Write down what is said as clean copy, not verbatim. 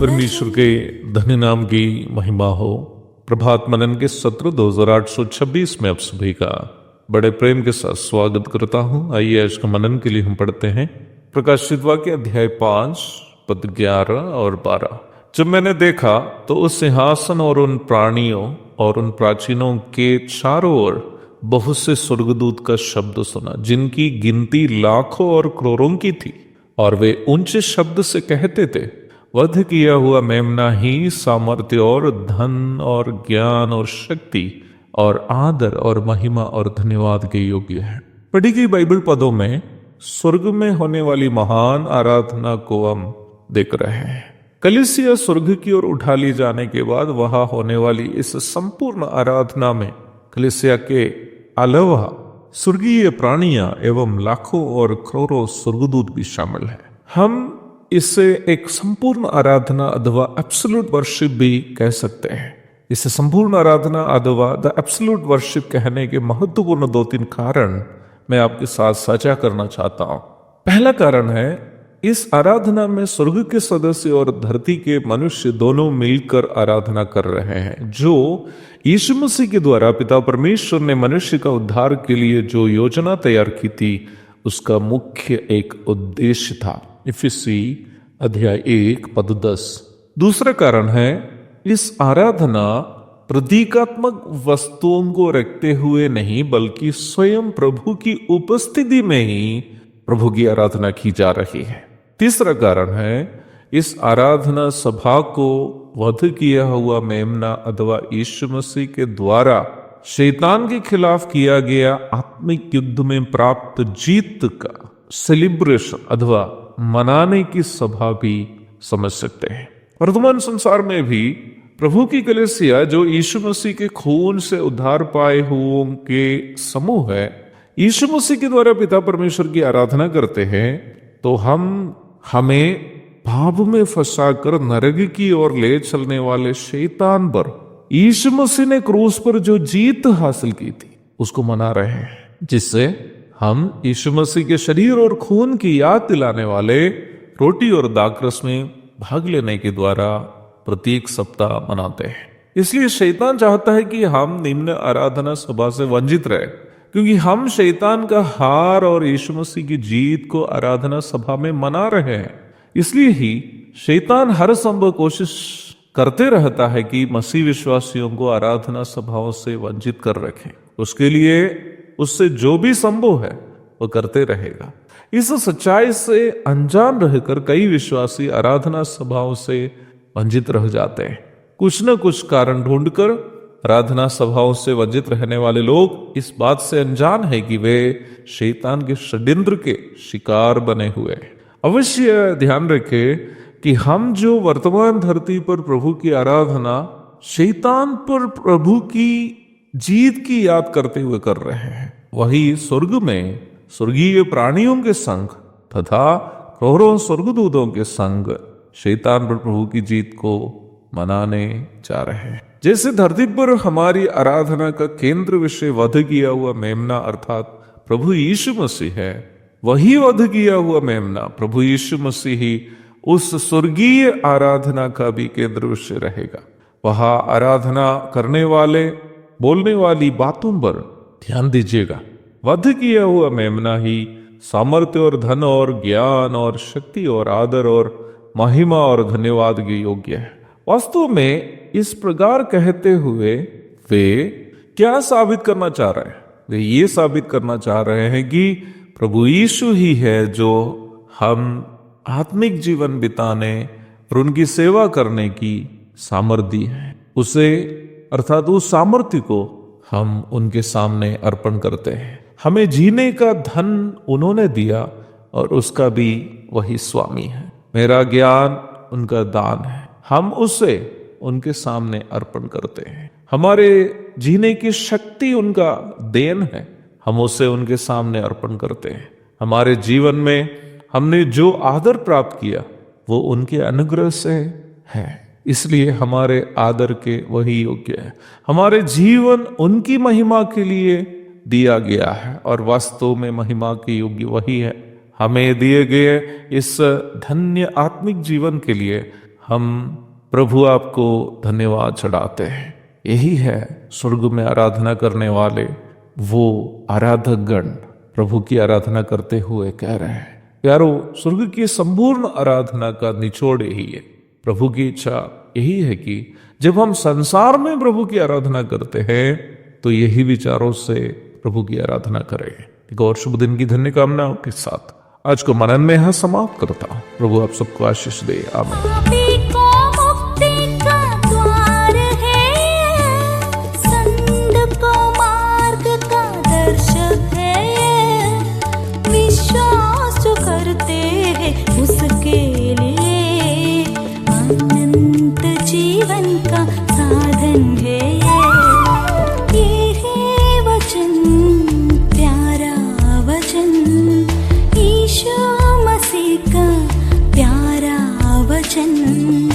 परमेश्वर के धन्य नाम की महिमा हो। प्रभात मनन के सत्र 2826 में आप सभी का बड़े प्रेम के साथ स्वागत करता हूं। आइए आज का मनन के लिए हम पढ़ते हैं प्रकाशित वाक्य अध्याय 5 पद 11 और 12। जब मैंने देखा तो उस सिंहासन और उन प्राणियों और उन प्राचीनों के चारों ओर बहुत से स्वर्गदूत का शब्द सुना, जिनकी गिनती लाखों और करोड़ों की थी, और वे ऊंचे शब्द से कहते थे, वध किया हुआ मेमना ही सामर्थ्य और धन और ज्ञान और शक्ति और आदर और महिमा और धन्यवाद के योग्य है। पढ़ी गई बाइबल पदों में स्वर्ग में होने वाली महान आराधना को हम देख रहे हैं। कलीसिया स्वर्ग की ओर उठा ली जाने के बाद वहां होने वाली इस संपूर्ण आराधना में कलीसिया के अलावा स्वर्गीय प्राणियां एवं लाखों और करोड़ों स्वर्गदूत भी शामिल हैं। हम इसे एक संपूर्ण आराधना अथवा एब्सोल्यूट वर्शिप भी कह सकते हैं। इसे संपूर्ण आराधना अथवा द एब्सोल्यूट वर्शिप कहने के महत्वपूर्ण 2-3 कारण मैं आपके साथ साझा करना चाहता हूं। पहला कारण है, इस आराधना में स्वर्ग के सदस्य और धरती के मनुष्य दोनों मिलकर आराधना कर रहे हैं। जो यीशु मसीह के द्वारा पिता परमेश्वर ने मनुष्य का उद्धार के लिए जो योजना तैयार की थी, उसका मुख्य एक उद्देश्य था। इफिसी अध्याय 1 पद 10। दूसरा कारण है, इस आराधना प्रतीकात्मक वस्तुओं को रखते हुए नहीं, बल्कि स्वयं प्रभु की उपस्थिति में ही प्रभु की आराधना की जा रही है। तीसरा कारण है, इस आराधना सभा को वध किया हुआ मेमना अथवा यीशु मसीह के द्वारा शैतान के खिलाफ किया गया आत्मिक युद्ध में प्राप्त जीत का सेलिब्रेशन अथवा मनाने की सभा भी समझ सकते हैं। वर्तमान संसार में भी प्रभु की कलीसिया, जो यीशु मसीह के खून से उद्धार पाए हुओं के समूह है, यीशु मसीह के द्वारा पिता परमेश्वर की आराधना करते हैं, तो हमें पाप में फंसाकर नरक की ओर ले चलने वाले शैतान पर यीशु मसीह ने क्रूस पर जो जीत हासिल की थी, उसको मना रहे हैं, जिससे हम यीशु मसीह के शरीर और खून की याद दिलाने वाले रोटी और दाखरस में भाग लेने के द्वारा प्रत्येक सप्ताह मनाते हैं। इसलिए शैतान चाहता है कि हम निम्न आराधना सभा से वंचित रहे, क्योंकि हम शैतान का हार और यीशु मसीह की जीत को आराधना सभा में मना रहे हैं। इसलिए ही शैतान हर संभव कोशिश करते रहता है कि मसीह विश्वासियों को आराधना सभाओं से वंचित कर रखे। उसके लिए उससे जो भी संभव है वो करते रहेगा। इस सच्चाई से अनजान रहकर कई विश्वासी आराधना सभाओं से वंचित रह जाते हैं। कुछ न कुछ कारण ढूंढकर आराधना सभाओं से वंचित रहने वाले लोग इस बात से अनजान है कि वे शैतान के षड्यंत्र के शिकार बने हुए हैं। अवश्य ध्यान रखें कि हम जो वर्तमान धरती पर प्रभु की आराधना शैतान पर प्रभु की जीत की याद करते हुए कर रहे हैं, वही स्वर्ग में स्वर्गीय प्राणियों के संग तथा करोड़ों स्वर्गदूतों के संग शैतान पर प्रभु की जीत को मनाने जा रहे हैं। जैसे धरती पर हमारी आराधना का केंद्र विषय वध किया हुआ मेमना अर्थात प्रभु यीशु मसीह है, वही वध किया हुआ मेमना प्रभु यीशु मसीह ही उस स्वर्गीय आराधना का भी केंद्र विषय रहेगा। वहां आराधना करने वाले बोलने वाली बातों पर ध्यान दीजिएगा। वध किया हुआ मेमना ही सामर्थ्य और धन और ज्ञान और शक्ति और आदर और महिमा और धन्यवाद के योग्य है। वास्तव में इस प्रकार कहते हुए वे क्या साबित करना चाह रहे हैं? वे ये साबित करना चाह रहे हैं कि प्रभु यीशु ही है जो हम आत्मिक जीवन बिताने और उनकी सेवा करने की सामर्थ्य दी है। उसे अर्थात उस सामर्थ्य को हम उनके सामने अर्पण करते हैं। हमें जीने का धन उन्होंने दिया और उसका भी वही स्वामी है। मेरा ज्ञान उनका दान है, हम उसे उनके सामने अर्पण करते हैं। हमारे जीने की शक्ति उनका देन है, हम उसे उनके सामने अर्पण करते हैं। हमारे जीवन में हमने जो आदर प्राप्त किया वो उनके अनुग्रह से है, इसलिए हमारे आदर के वही योग्य है। हमारे जीवन उनकी महिमा के लिए दिया गया है और वास्तव में महिमा के योग्य वही है। हमें दिए गए इस धन्य आत्मिक जीवन के लिए हम प्रभु आपको धन्यवाद चढ़ाते हैं। यही है स्वर्ग में आराधना करने वाले वो आराधक गण प्रभु की आराधना करते हुए कह रहे हैं। प्यारो, स्वर्ग की संपूर्ण आराधना का निचोड़ यही है। प्रभु की इच्छा यही है कि जब हम संसार में प्रभु की आराधना करते हैं तो यही विचारों से प्रभु की आराधना करें। एक और शुभ दिन की धन्य कामनाओं के साथ आज को मनन में यहाँ समाप्त करता हूँ। प्रभु आप सबको आशीष दे। आमीन। उसके लिए अनंत जीवन का साधन है ये है वचन, प्यारा वचन, यीशु मसीह का प्यारा वचन।